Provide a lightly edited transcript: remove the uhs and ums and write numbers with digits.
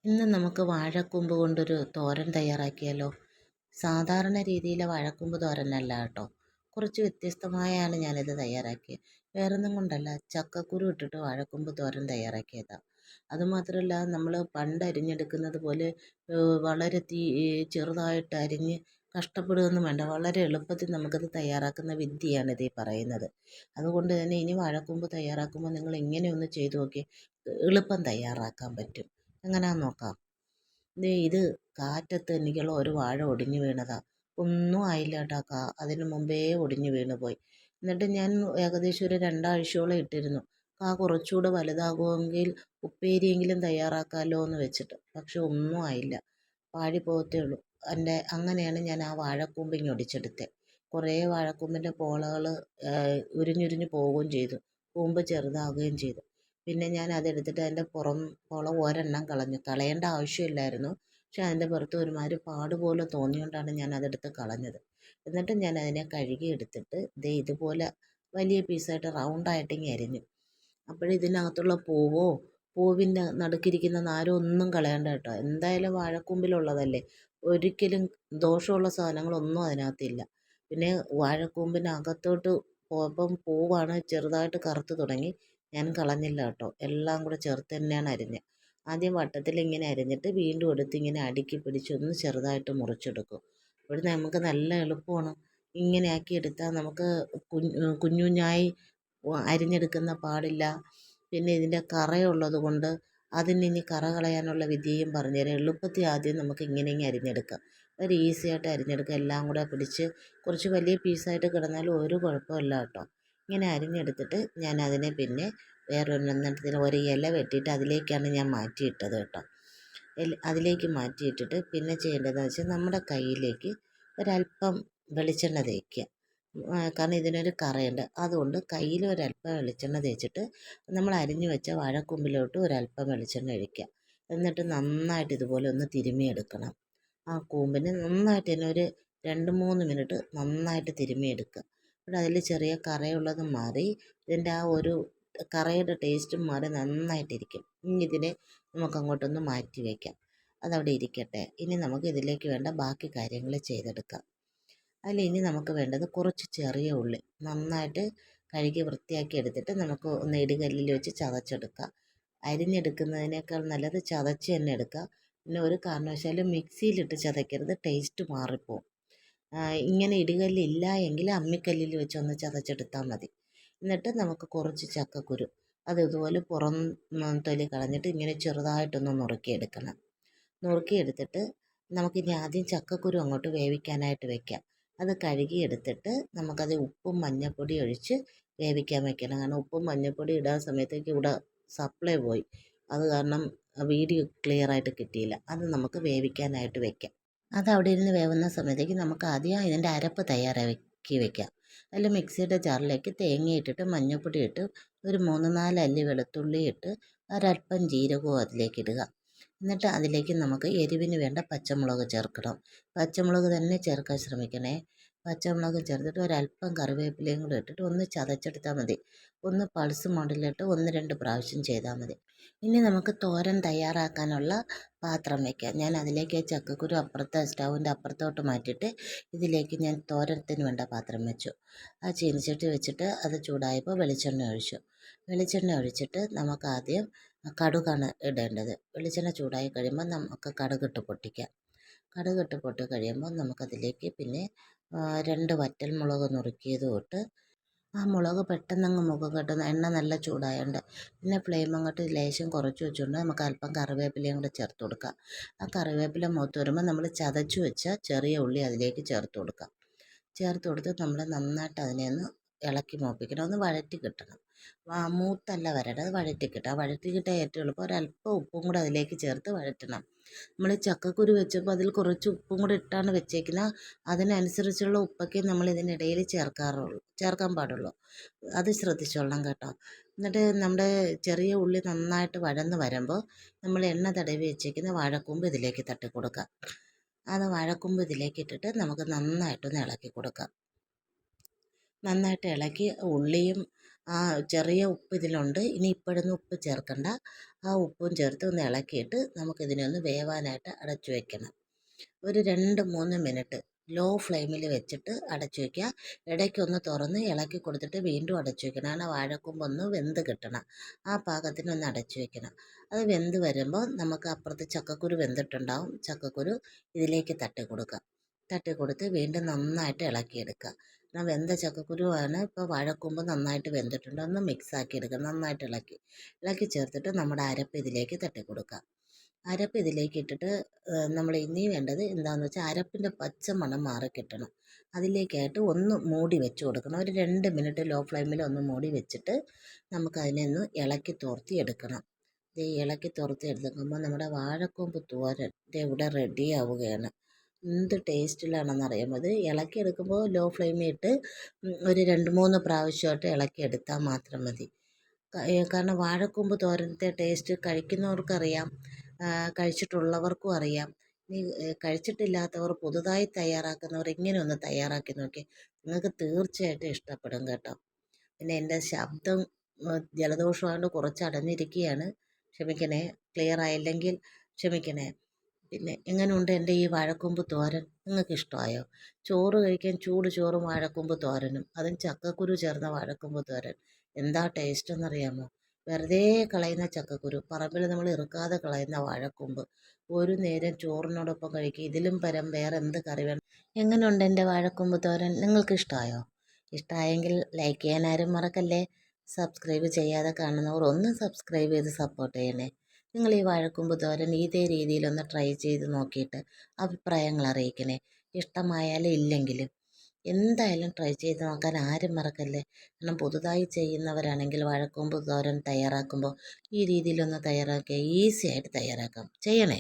ഇന്ന് നമുക്ക് വാഴക്കൂമ്പ് കൊണ്ടൊരു തോരൻ തയ്യാറാക്കിയാലോ? സാധാരണ രീതിയിലെ വാഴക്കൂമ്പ് തോരനല്ല കേട്ടോ. കുറച്ച് വ്യത്യസ്തമായാണ് ഞാനിത് തയ്യാറാക്കിയത്. വേറൊന്നും കൊണ്ടല്ല, ചക്കക്കുരു ഇട്ടിട്ട് വാഴക്കൂമ്പ് തോരൻ തയ്യാറാക്കിയതാണ്. അതുമാത്രമല്ല, നമ്മൾ പണ്ട് അരിഞ്ഞെടുക്കുന്നത് പോലെ വളരെ ചെറുതായിട്ട് അരിഞ്ഞ് കഷ്ടപ്പെടുകയൊന്നും വേണ്ട. വളരെ എളുപ്പത്തിൽ നമുക്കത് തയ്യാറാക്കുന്ന വിദ്യയാണിത് ഈ പറയുന്നത്. അതുകൊണ്ട് തന്നെ ഇനി വാഴക്കൂമ്പ് തയ്യാറാക്കുമ്പോൾ നിങ്ങൾ ഇങ്ങനെ ഒന്ന് ചെയ്തു നോക്കി, എളുപ്പം തയ്യാറാക്കാൻ പറ്റും. എങ്ങനെയാണെന്ന് നോക്കാം. ഇത് കാറ്റത്ത് എനിക്കുള്ള ഒരു വാഴ ഒടിഞ്ഞു വീണതാ. ഒന്നും ആയില്ല കേട്ടോ. അതിന് മുമ്പേ ഒടിഞ്ഞു വീണ് പോയി. എന്നിട്ട് ഞാൻ ഏകദേശം ഒരു 2 ആഴ്ചയോളം ഇട്ടിരുന്നു. കുറച്ചുകൂടെ വലുതാകുമെങ്കിൽ ഉപ്പേരിയെങ്കിലും തയ്യാറാക്കാമല്ലോ എന്ന് വെച്ചിട്ട്. പക്ഷെ ഒന്നും ആയില്ല, വാടി പോകത്തേ ഉള്ളൂ. അങ്ങനെയാണ് ഞാൻ ആ വാഴക്കൂമ്പ് ഒടിച്ചെടുത്തത്. കുറേ വാഴക്കൂമ്പിൻ്റെ പോളകൾ ഉരിഞ്ഞുരിഞ്ഞ് പോവുകയും ചെയ്തു, കൂമ്പ് ചെറുതാകുകയും ചെയ്തു. പിന്നെ ഞാൻ അതെടുത്തിട്ട് അതിൻ്റെ പോള ഒരെണ്ണം കളയേണ്ട ആവശ്യമില്ലായിരുന്നു. പക്ഷെ അതിൻ്റെ പുറത്ത് ഒരുമാതിരി പാട് പോലെ തോന്നിയോണ്ടാണ് ഞാൻ അതെടുത്ത് കളഞ്ഞത്. എന്നിട്ട് ഞാൻ അതിനെ കഴുകി എടുത്തിട്ട് ഇതുപോലെ വലിയ പീസായിട്ട് റൗണ്ടായിട്ടിങ്ങ് അരിഞ്ഞു. ഇതിനകത്തുള്ള പൂവിൻ്റെ നടുക്കിരിക്കുന്ന നാരോ ഒന്നും കളയണ്ട കേട്ടോ. എന്തായാലും വാഴക്കൂമ്പിലുള്ളതല്ലേ, ഒരിക്കലും ദോഷമുള്ള സാധനങ്ങളൊന്നും അതിനകത്തില്ല. പിന്നെ വാഴക്കൂമ്പിനകത്തോട്ട് പോയപ്പം പൂവാണ് ചെറുതായിട്ട് കറുത്ത് തുടങ്ങി. ഞാൻ കളഞ്ഞില്ല കേട്ടോ, എല്ലാം കൂടെ ചേർത്ത് തന്നെയാണ് അരിഞ്ഞത്. ആദ്യം വട്ടത്തിൽ ഇങ്ങനെ അരിഞ്ഞിട്ട് വീണ്ടും എടുത്ത് ഇങ്ങനെ അടുക്കി പിടിച്ചൊന്ന് ചെറുതായിട്ട് മുറിച്ചെടുക്കും. അപ്പോൾ നമുക്ക് നല്ല എളുപ്പമാണ്. ഇങ്ങനെ ആക്കി എടുത്താൽ നമുക്ക് കുഞ്ഞുഞ്ഞായി അരിഞ്ഞെടുക്കുന്ന പാടില്ല. പിന്നെ ഇതിൻ്റെ കറയുള്ളത് കൊണ്ട് അതിനി കറ കളയാനുള്ള വിദ്യയും പറഞ്ഞുതരാം. എളുപ്പത്തിൽ ആദ്യം നമുക്ക് ഇങ്ങനെ അരിഞ്ഞെടുക്കാം. ഒരു ഈസി ആയിട്ട് അരിഞ്ഞെടുക്കുക. എല്ലാം കൂടെ പിടിച്ച് കുറച്ച് വലിയ പീസായിട്ട് കിടന്നാലും ഒരു കുഴപ്പമില്ല കേട്ടോ. ഇങ്ങനെ അരിഞ്ഞെടുത്തിട്ട് ഞാൻ അതിനെ പിന്നെ വേറൊരെണ്ണത്തിൽ ഒരു ഇല വെട്ടിയിട്ട് അതിലേക്കാണ് ഞാൻ മാറ്റിയിട്ടത് കേട്ടോ. അതിലേക്ക് മാറ്റിയിട്ടിട്ട് പിന്നെ ചെയ്യേണ്ടതെന്ന് വെച്ചാൽ നമ്മുടെ കയ്യിലേക്ക് ഒരല്പം വെളിച്ചെണ്ണ തേക്കുക. കാരണം ഇതിനൊരു കറയുണ്ട്. അതുകൊണ്ട് കയ്യിൽ ഒരല്പം വെളിച്ചെണ്ണ തേച്ചിട്ട് നമ്മൾ അരിഞ്ഞു വെച്ച വാഴക്കൂമ്പിലോട്ട് ഒരല്പം വെളിച്ചെണ്ണ ഒഴിക്കുക. എന്നിട്ട് നന്നായിട്ട് ഇതുപോലെ ഒന്ന് തിരുമ്മിയെടുക്കണം. ആ കൂമ്പിന് നന്നായിട്ട് തന്നെ ഒരു 2-3 മിനിറ്റ് നന്നായിട്ട് തിരുമ്മിയെടുക്കുക. ഇവിടെ അതിൽ ചെറിയ കറയുള്ളത് മാറി ഇതിൻ്റെ ആ ഒരു കറയുടെ ടേസ്റ്റും മാറി നന്നായിട്ടിരിക്കും. ഇനി ഇതിനെ നമുക്കങ്ങോട്ടൊന്ന് മാറ്റി വയ്ക്കാം. അതവിടെ ഇരിക്കട്ടെ. ഇനി നമുക്ക് ഇതിലേക്ക് വേണ്ട ബാക്കി കാര്യങ്ങൾ ചെയ്തെടുക്കാം. ഇനി നമുക്ക് വേണ്ടത് കുറച്ച് ചെറിയ ഉള്ളി നന്നായിട്ട് കഴുകി വൃത്തിയാക്കി എടുത്തിട്ട് നമുക്ക് ഒന്ന് ഇടികല്ലിൽ വെച്ച് ചതച്ചെടുക്കാം. അരിഞ്ഞെടുക്കുന്നതിനേക്കാൾ നല്ലത് ചതച്ച് തന്നെ എടുക്കുക. പിന്നെ ഒരു കാരണവശാലും മിക്സിയിലിട്ട് ചതയ്ക്കരുത്, ടേസ്റ്റ് മാറിപ്പോവും. ഇങ്ങനെ ഇടികല്ലില്ല എങ്കിൽ അമ്മിക്കല്ലിൽ വെച്ചൊന്ന് ചതച്ചെടുത്താൽ മതി. എന്നിട്ട് നമുക്ക് കുറച്ച് ചക്കക്കുരു അത് ഇതുപോലെ പുറം തൊലി കളഞ്ഞിട്ട് ഇങ്ങനെ ചെറുതായിട്ടൊന്ന് നുറുക്കിയെടുക്കണം. നുറുക്കിയെടുത്തിട്ട് നമുക്കിനി ആദ്യം ചക്കക്കുരു അങ്ങോട്ട് വേവിക്കാനായിട്ട് വയ്ക്കാം. അത് കഴുകിയെടുത്തിട്ട് നമുക്കത് ഉപ്പും മഞ്ഞൾപ്പൊടി ഒഴിച്ച് വേവിക്കാൻ വയ്ക്കണം. കാരണം ഉപ്പും മഞ്ഞൾപ്പൊടി ഇടാൻ സമയത്തേക്ക് ഇവിടെ സപ്ലൈ പോയി, അത് കാരണം വീഡിയോ ക്ലിയർ ആയിട്ട് കിട്ടിയില്ല. അത് നമുക്ക് വേവിക്കാനായിട്ട് വയ്ക്കാം. അത് അവിടെ ഇരുന്ന് വേവുന്ന സമയത്തേക്ക് നമുക്ക് ആദ്യം ഇതിൻ്റെ അരപ്പ് തയ്യാറാക്കി വയ്ക്കാം. അതിൽ മിക്സിയുടെ ജാറിലേക്ക് തേങ്ങ ഇട്ടിട്ട് മഞ്ഞൾപ്പൊടി ഇട്ട് ഒരു 3-4 അല്ലി വെളുത്തുള്ളി ഇട്ട് ഒരല്പം ജീരകവും അതിലേക്ക് ഇടുക. എന്നിട്ട് അതിലേക്ക് നമുക്ക് എരിവിന് വേണ്ട പച്ചമുളക് ചേർക്കണം. പച്ചമുളക് തന്നെ ചേർക്കാൻ ശ്രമിക്കണേ. പച്ചമുളക് ചേർത്തിട്ട് ഒരല്പം കറിവേപ്പിലയും കൂടെ ഇട്ടിട്ട് ഒന്ന് ചതച്ചെടുത്താൽ മതി. ഒന്ന് പൾസ് മോഡിലിട്ട് 1-2 പ്രാവശ്യം ചെയ്താൽ മതി. ഇനി നമുക്ക് തോരൻ തയ്യാറാക്കാനുള്ള പാത്രം വയ്ക്കാം. ഞാൻ അതിലേക്ക് ചക്കക്കുരു സ്റ്റൗവിൻ്റെ അപ്പുറത്തോട്ട് മാറ്റിയിട്ട് ഇതിലേക്ക് ഞാൻ തോരത്തിന് വേണ്ട പാത്രം വെച്ചു. ആ ചീനിച്ചട്ടി വെച്ചിട്ട് അത് ചൂടായപ്പോൾ വെളിച്ചെണ്ണ ഒഴിച്ചു. വെളിച്ചെണ്ണ ഒഴിച്ചിട്ട് നമുക്കാദ്യം കടുകാണ് ഇടേണ്ടത്. വെളിച്ചെണ്ണ ചൂടായി കഴിയുമ്പോൾ നമുക്ക് കടുകിട്ട് പൊട്ടിക്കാം. കടുകിട്ട് പൊട്ടി കഴിയുമ്പോൾ നമുക്കതിലേക്ക് പിന്നെ 2 വറ്റൽമുളക് നുറുക്കിയതും ഇട്ട് ആ മുളക് പെട്ടെന്നങ്ങ് മുഖം കെട്ടുന്ന എണ്ണ നല്ല ചൂടായുണ്ട്. പിന്നെ ഫ്ലെയിം അങ്ങോട്ട് ലേശം കുറച്ച് വെച്ചുകൊണ്ട് നമുക്ക് അല്പം കറിവേപ്പിലയും കൂടെ ചേർത്ത് കൊടുക്കാം. ആ കറിവേപ്പില മൂത്ത് വരുമ്പോൾ നമ്മൾ ചതച്ചു വെച്ച ചെറിയ ഉള്ളി അതിലേക്ക് ചേർത്ത് കൊടുക്കാം. ചേർത്ത് കൊടുത്ത് നമ്മൾ നന്നായിട്ട് അതിനെ ഒന്ന് ഇളക്കി മൂപ്പിക്കണം. ഒന്ന് വഴറ്റി കിട്ടണം. മൂത്തല്ല വരേണ്ടത്, വഴറ്റി കിട്ടുക. വഴറ്റി കിട്ടാൻ ഏറ്റവും എളുപ്പം ഒരല്പം ഉപ്പും കൂടെ അതിലേക്ക് ചേർത്ത് വഴറ്റണം. നമ്മൾ ചക്കക്കുരു വെച്ചപ്പോൾ അതിൽ കുറച്ച് ഉപ്പും കൂടെ ഇട്ടാണ് വെച്ചേക്കുന്നത്. അതിനനുസരിച്ചുള്ള ഉപ്പൊക്കെ നമ്മൾ ഇതിനിടയിൽ ചേർക്കാൻ പാടുള്ളൂ. അത് ശ്രദ്ധിച്ചോളണം കേട്ടോ. എന്നിട്ട് നമ്മുടെ ചെറിയ ഉള്ളി നന്നായിട്ട് വഴന്ന് വരുമ്പോൾ നമ്മൾ എണ്ണ തടവി വെച്ചേക്കുന്ന വാഴക്കൂമ്പ് ഇതിലേക്ക് തട്ടി കൊടുക്കുക. അത് വാഴക്കൂമ്പ് ഇതിലേക്ക് ഇട്ടിട്ട് നമുക്ക് നന്നായിട്ടൊന്ന് ഇളക്കി കൊടുക്കാം. നന്നായിട്ട് ഇളക്കി ഉള്ളിയും ആ ചെറിയ ഉപ്പ് ഇതിലുണ്ട്. ഇനി ഇപ്പോഴൊന്നും ഉപ്പ് ചേർക്കണ്ട. ആ ഉപ്പും ചേർത്ത് ഒന്ന് ഇളക്കിയിട്ട് നമുക്കിതിനെ ഒന്ന് വേവാനായിട്ട് അടച്ചു വെക്കണം. ഒരു 2-3 മിനിറ്റ് ലോ ഫ്ലെയിമിൽ വെച്ചിട്ട് അടച്ചു വയ്ക്കുക. ഇടയ്ക്കൊന്ന് തുറന്ന് ഇളക്കി കൊടുത്തിട്ട് വീണ്ടും അടച്ചു വെക്കണം. കാരണം വാഴക്കൂമ്പൊന്ന് വെന്ത് കിട്ടണം. ആ പാകത്തിനൊന്ന് അടച്ചു വെക്കണം. അത് വെന്ത് വരുമ്പോൾ നമുക്ക് അപ്പുറത്ത് ചക്കക്കുരു വെന്തിട്ടുണ്ടാവും. ചക്കക്കുരു ഇതിലേക്ക് തട്ടി കൊടുക്കുക. തട്ടി കൊടുത്ത് വീണ്ടും നന്നായിട്ട് ഇളക്കിയെടുക്കുക. എന്നാൽ വെന്ത ചക്കക്കുരുവാണ്. ഇപ്പോൾ വാഴക്കൂമ്പ് നന്നായിട്ട് വെന്തിട്ടുണ്ട്. ഒന്ന് മിക്സ് ആക്കി എടുക്കുക. നന്നായിട്ട് ഇളക്കി ചേർത്തിട്ട് നമ്മുടെ അരപ്പ് ഇതിലേക്ക് തട്ടി കൊടുക്കുക. അരപ്പ് ഇതിലേക്ക് ഇട്ടിട്ട് നമ്മൾ ഇനി വേണ്ടത് എന്താണെന്ന് വെച്ചാൽ അരപ്പിൻ്റെ പച്ച മണം മാറി കിട്ടണം. അതിലേക്കായിട്ട് ഒന്ന് മൂടി വെച്ച് കൊടുക്കണം. ഒരു 2 മിനിറ്റ് ലോ ഫ്ലെയിമിൽ ഒന്ന് മൂടി വെച്ചിട്ട് നമുക്കതിനെ ഒന്ന് ഇളക്കി തോർത്തി എടുക്കണം. ഇത് ഇളക്കി തോർത്തി എടുക്കുമ്പോൾ നമ്മുടെ വാഴക്കൂമ്പ് തോരൻ ഇവിടെ റെഡി ആവുകയാണ്. എന്ത് ടേസ്റ്റിലാണെന്ന് അറിയാമോ. അത് ഇളക്കിയെടുക്കുമ്പോൾ ലോ ഫ്ലെയിമിൽ ഇട്ട് ഒരു 2-3 പ്രാവശ്യമായിട്ട് ഇളക്കിയെടുത്താൽ മാത്രം മതി. കാരണം വാഴക്കൂമ്പ് തോരനത്തെ ടേസ്റ്റ് കഴിക്കുന്നവർക്കറിയാം, കഴിച്ചിട്ടുള്ളവർക്കും അറിയാം. ഇനി കഴിച്ചിട്ടില്ലാത്തവർ പുതുതായി തയ്യാറാക്കുന്നവർ ഇങ്ങനെ ഒന്ന് തയ്യാറാക്കി നോക്കി, നിങ്ങൾക്ക് തീർച്ചയായിട്ടും ഇഷ്ടപ്പെടും കേട്ടോ. പിന്നെ എൻ്റെ ശബ്ദം ജലദോഷമായതുകൊണ്ട് കുറച്ച് അടഞ്ഞിരിക്കുകയാണ്. ക്ഷമിക്കണേ. ക്ലിയർ ആയില്ലെങ്കിൽ ക്ഷമിക്കണേ. പിന്നെ എങ്ങനെയുണ്ട് എൻ്റെ ഈ വാഴക്കൂമ്പ് തോരൻ? നിങ്ങൾക്ക് ഇഷ്ടമായോ? ചോറ് കഴിക്കാൻ ചൂട് ചോറും വാഴക്കൂമ്പ് തോരനും, അതും ചക്കക്കുരു ചേർന്ന വാഴക്കൂമ്പ് തോരൻ എന്താ ടേസ്റ്റ് എന്നറിയാമോ? വെറുതെ കളയുന്ന ചക്കക്കുരു, പറമ്പിൽ നമ്മൾ ഇറുക്കാതെ കളയുന്ന വാഴക്കൂമ്പ്, ഒരു നേരം ചോറിനോടൊപ്പം കഴിക്കുക. ഇതിലും പരം വേറെ എന്ത് കറി വേണം? എങ്ങനെയുണ്ട് എൻ്റെ വാഴക്കൂമ്പ് തോരൻ? നിങ്ങൾക്ക് ഇഷ്ടമായോ? ഇഷ്ടമായെങ്കിൽ ലൈക്ക് ചെയ്യാൻ ആരും മറക്കല്ലേ. സബ്സ്ക്രൈബ് ചെയ്യാതെ കാണുന്നവർ ഒന്ന് സബ്സ്ക്രൈബ് ചെയ്ത് സപ്പോർട്ട് ചെയ്യണേ. നിങ്ങൾ ഈ വാഴക്കൂമ്പ് തോരൻ ഇതേ രീതിയിലൊന്ന് ട്രൈ ചെയ്ത് നോക്കിയിട്ട് അഭിപ്രായങ്ങൾ അറിയിക്കണേ. ഇഷ്ടമായാലും ഇല്ലെങ്കിലും എന്തായാലും ട്രൈ ചെയ്ത് നോക്കാൻ ആരും മറക്കല്ലേ. കാരണം പുതുതായി ചെയ്യുന്നവരാണെങ്കിൽ വാഴക്കൂമ്പ് തോരൻ തയ്യാറാക്കുമ്പോൾ ഈ രീതിയിലൊന്ന് തയ്യാറാക്കിയാൽ ഈസി ആയിട്ട് തയ്യാറാക്കാം. ചെയ്യണേ.